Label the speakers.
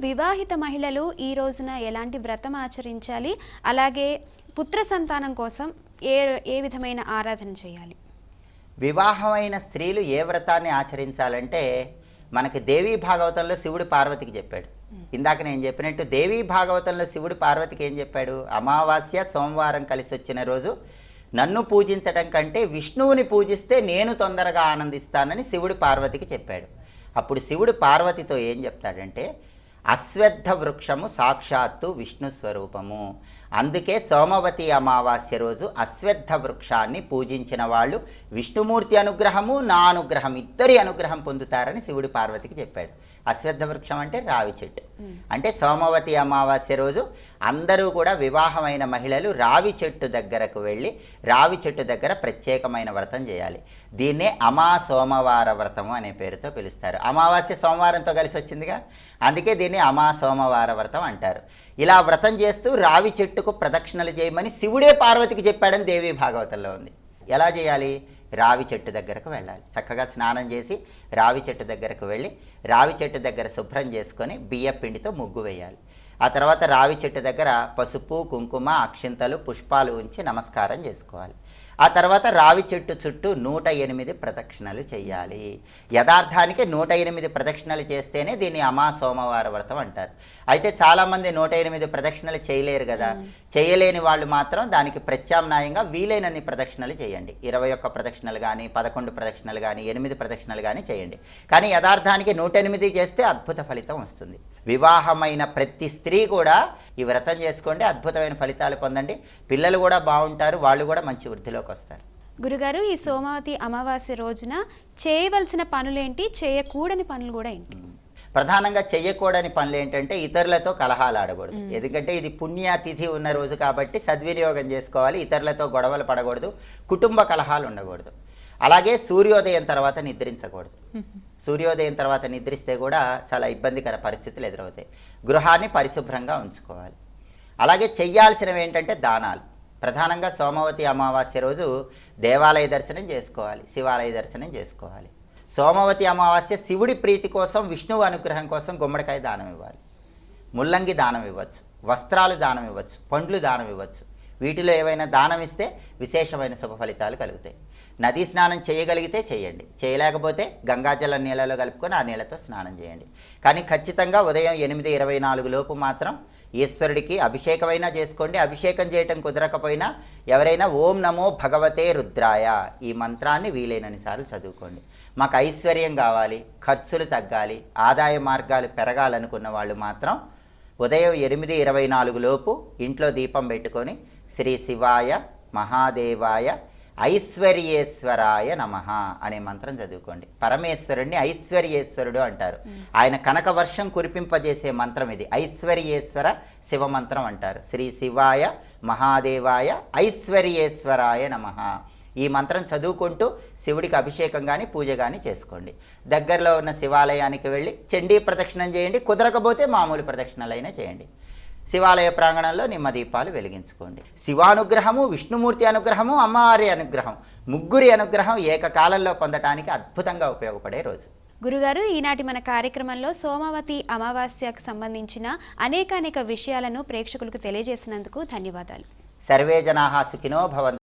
Speaker 1: వివాహిత మహిళలు ఈ రోజున ఎలాంటి వ్రతం ఆచరించాలి, అలాగే పుత్ర సంతానం కోసం ఏ విధమైన ఆరాధన చేయాలి?
Speaker 2: వివాహమైన స్త్రీలు ఏ వ్రతాన్ని ఆచరించాలంటే మనకి దేవీ భాగవతంలో శివుడు పార్వతికి చెప్పాడు. ఇందాక నేను చెప్పినట్టు దేవీ భాగవతంలో శివుడు పార్వతికి ఏం చెప్పాడు? అమావాస్య సోమవారం కలిసి వచ్చిన రోజు నన్ను పూజించడం కంటే విష్ణువుని పూజిస్తే నేను తొందరగా ఆనందిస్తానని శివుడు పార్వతికి చెప్పాడు. అప్పుడు శివుడు పార్వతితో ఏం చెప్తాడంటే, అశ్వత్థ వృక్షము సాక్షాత్తు విష్ణు స్వరూపము, అందుకే సోమవతి అమావాస్య రోజు అశ్వత్థ వృక్షాన్ని పూజించిన వాళ్ళు విష్ణుమూర్తి అనుగ్రహము నా అనుగ్రహం ఇద్దరి అనుగ్రహం పొందుతారని శివుడు పార్వతికి చెప్పాడు. అశ్వత్థ వృక్షం అంటే రావి చెట్టు. అంటే సోమవతి అమావాస్య రోజు అందరూ కూడా వివాహమైన మహిళలు రావి చెట్టు దగ్గరకు వెళ్ళి రావి చెట్టు దగ్గర ప్రత్యేకమైన వ్రతం చేయాలి. దీన్నే అమా సోమవార వ్రతము అనే పేరుతో పిలుస్తారు. అమావాస్య సోమవారంతో కలిసి వచ్చిందిగా, అందుకే దీన్ని అమా సోమవార వ్రతం అంటారు. ఇలా వ్రతం చేస్తూ రావి చెట్టుకు ప్రదక్షిణలు చేయమని శివుడే పార్వతికి చెప్పాడని దేవీ భాగవతంలో ఉంది. ఎలా చేయాలి? రావి చెట్టు దగ్గరకు వెళ్ళాలి. చక్కగా స్నానం చేసి రావి చెట్టు దగ్గరకు వెళ్ళి రావి చెట్టు దగ్గర శుభ్రం చేసుకొని బియ్య పిండితో ముగ్గు వేయాలి. ఆ తర్వాత రావి చెట్టు దగ్గర పసుపు కుంకుమ అక్షింతలు పుష్పాలు ఉంచి నమస్కారం చేసుకోవాలి. ఆ తర్వాత రావి చెట్టు చుట్టూ 108 ప్రదక్షిణలు చేయాలి. యథార్థానికి 108 ప్రదక్షిణలు చేస్తేనే దీన్ని అమా సోమవార వ్రతం అంటారు. అయితే చాలామంది 108 ప్రదక్షిణలు చేయలేరు కదా. చేయలేని వాళ్ళు మాత్రం దానికి ప్రత్యామ్నాయంగా వీలైనన్ని ప్రదక్షిణలు చేయండి. 21 ప్రదక్షిణలు కానీ 11 ప్రదక్షిణలు కానీ 8 ప్రదక్షిణలు కానీ చేయండి. కానీ యథార్థానికి 108 చేస్తే అద్భుత ఫలితం వస్తుంది. వివాహమైన ప్రతి స్త్రీ కూడా ఈ వ్రతం చేసుకోండి, అద్భుతమైన ఫలితాలు పొందండి. పిల్లలు కూడా బాగుంటారు, వాళ్ళు కూడా మంచి వృద్ధిలోకి వస్తారు.
Speaker 1: గురుగారు, ఈ సోమవతి అమావాస్య రోజున చేయవలసిన పనులేంటి, చేయకూడని పనులు కూడా ఏంటి?
Speaker 2: ప్రధానంగా చెయ్యకూడని పనులు ఏంటంటే ఇతరులతో కలహాలు ఆడకూడదు. ఎందుకంటే ఇది పుణ్యతిథి ఉన్న రోజు కాబట్టి సద్వినియోగం చేసుకోవాలి. ఇతరులతో గొడవలు పడకూడదు, కుటుంబ కలహాలు ఉండకూడదు. అలాగే సూర్యోదయం తర్వాత నిద్రించకూడదు. సూర్యోదయం తర్వాత నిద్రిస్తే కూడా చాలా ఇబ్బందికర పరిస్థితులు ఎదురవుతాయి. గృహాన్ని పరిశుభ్రంగా ఉంచుకోవాలి. అలాగే చెయ్యాల్సినవి ఏంటంటే దానాలు. ప్రధానంగా సోమవతి అమావాస్య రోజు దేవాలయ దర్శనం చేసుకోవాలి, శివాలయ దర్శనం చేసుకోవాలి. సోమవతి అమావాస్య శివుడి ప్రీతి కోసం, విష్ణువు అనుగ్రహం కోసం గుమ్మడికాయ దానం ఇవ్వాలి, ముల్లంగి దానం ఇవ్వచ్చు, వస్త్రాలు దానం ఇవ్వచ్చు, పండ్లు దానం ఇవ్వచ్చు. వీటిలో ఏవైనా దానం ఇస్తే విశేషమైన శుభ ఫలితాలు కలుగుతాయి. నదీ స్నానం చేయగలిగితే చేయండి, చేయలేకపోతే గంగాజల నీళ్ళలో కలుపుకొని ఆ నీళ్ళతో స్నానం చేయండి. కానీ ఖచ్చితంగా ఉదయం 8:24 లోపు మాత్రం ఈశ్వరుడికి అభిషేకమైనా చేసుకోండి. అభిషేకం చేయటం కుదరకపోయినా ఎవరైనా ఓం నమో భగవతే రుద్రాయ ఈ మంత్రాన్ని వీలైనన్ని సార్లు చదువుకోండి. మాకు ఐశ్వర్యం కావాలి, ఖర్చులు తగ్గాలి, ఆదాయ మార్గాలు పెరగాలనుకున్న వాళ్ళు మాత్రం ఉదయం 8:24 లోపు ఇంట్లో దీపం పెట్టుకొని శ్రీ శివాయ మహాదేవాయ ఐశ్వర్యేశ్వరాయ నమః అనే మంత్రం చదువుకోండి. పరమేశ్వరుడిని ఐశ్వర్యేశ్వరుడు అంటారు. ఆయన కనక వర్షం కురిపింపజేసే మంత్రం ఇది. ఐశ్వర్యేశ్వర శివమంత్రం అంటారు. శ్రీ శివాయ మహాదేవాయ ఐశ్వర్యేశ్వరాయ నమః ఈ మంత్రం చదువుకుంటూ శివుడికి అభిషేకం కానీ పూజ కానీ చేసుకోండి. దగ్గరలో ఉన్న శివాలయానికి వెళ్ళి చండీ ప్రదక్షిణం చేయండి. కుదరకపోతే మామూలు ప్రదక్షిణలైనా చేయండి. శివాలయ ప్రాంగణంలో నిమ్మ దీపాలు వెలిగించుకోండి. శివానుగ్రహము, విష్ణుమూర్తి అనుగ్రహము, అమ్మవారి అనుగ్రహం, ముగ్గురి అనుగ్రహం ఏకకాలంలో పొందటానికి అద్భుతంగా ఉపయోగపడే రోజు.
Speaker 1: గురుగారు, ఈనాటి మన కార్యక్రమంలో సోమవతి అమావాస్యకు సంబంధించిన అనేక విషయాలను ప్రేక్షకులకు తెలియజేసినందుకు ధన్యవాదాలు.
Speaker 2: సర్వే జనాః సుఖినో భవంతు.